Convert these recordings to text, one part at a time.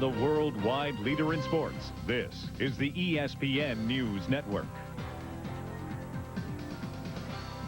the worldwide leader in sports. This is the ESPN News Network.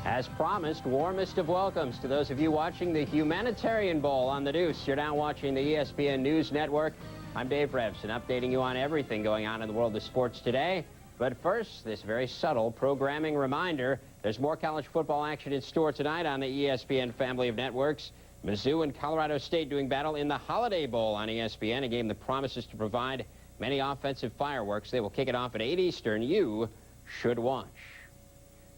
As promised, warmest of welcomes to those of you watching the Humanitarian Bowl on the Deuce. You're now watching the ESPN News Network. I'm Dave Revson, updating you on everything going on in the world of sports today. But first, this very subtle programming reminder. There's more college football action in store tonight on the ESPN family of networks. Mizzou and Colorado State doing battle in the Holiday Bowl on ESPN, a game that promises to provide many offensive fireworks. They will kick it off at 8 Eastern. You should watch.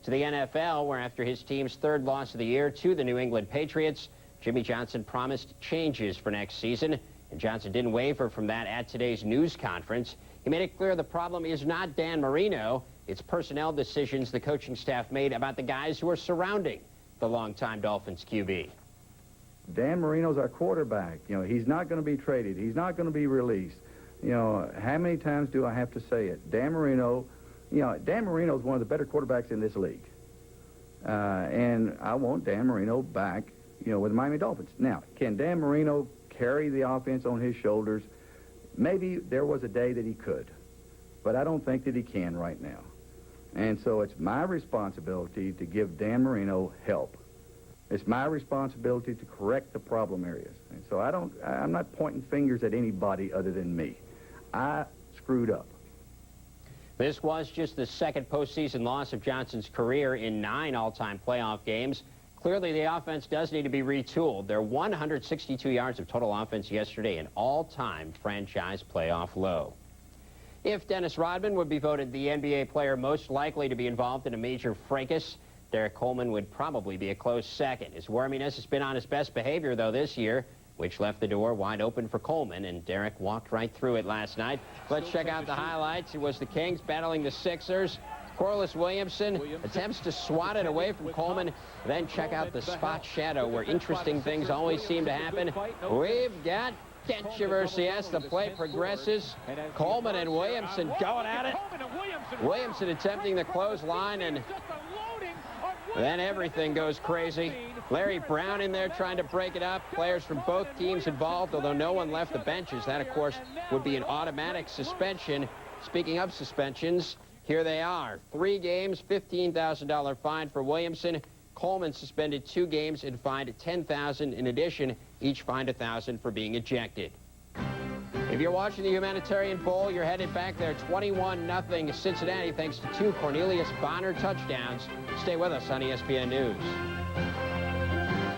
To the NFL, where after his team's third loss of the year to the New England Patriots, Jimmy Johnson promised changes for next season, and Johnson didn't waver from that at today's news conference. He made it clear the problem is not Dan Marino, it's personnel decisions the coaching staff made about the guys who are surrounding the longtime Dolphins QB. Dan Marino's our quarterback. You know, he's not going to be traded. He's not going to be released. You know, how many times do I have to say it? Dan Marino, you know, Dan Marino's one of the better quarterbacks in this league. And I want Dan Marino back, you know, with the Miami Dolphins. Now, can Dan Marino carry the offense on his shoulders? Maybe there was a day that he could, but I don't think that he can right now. And so it's my responsibility to give Dan Marino help. It's my responsibility to correct the problem areas. And so I'm not pointing fingers at anybody other than me. I screwed up. This was just the second postseason loss of Johnson's career in 9 all-time playoff games. Clearly, the offense does need to be retooled. Their 162 yards of total offense yesterday, an all-time franchise playoff low. If Dennis Rodman would be voted the NBA player most likely to be involved in a major fracas, Derrick Coleman would probably be a close second. His worminess has been on his best behavior, though, this year, which left the door wide open for Coleman, and Derrick walked right through it last night. Let's check out the highlights. It was the Kings battling the Sixers. Corliss Williamson attempts to swat it away from Coleman. Then check out the spot shadow, where interesting things always seem to happen. We've got controversy as the play progresses. Coleman and Williamson going at it. Williamson attempting the clothesline, and then everything goes crazy. Larry Brown in there trying to break it up. Players from both teams involved, although no one left the benches. That, of course, would be an automatic suspension. Speaking of suspensions, here they are. 3 games, $15,000 fine for Williamson. Coleman suspended 2 games and fined $10,000 in addition. Each fined $1,000 for being ejected. If you're watching the Humanitarian Bowl, you're headed back there 21-0 Cincinnati thanks to 2 Cornelius Bonner touchdowns. Stay with us on ESPN News.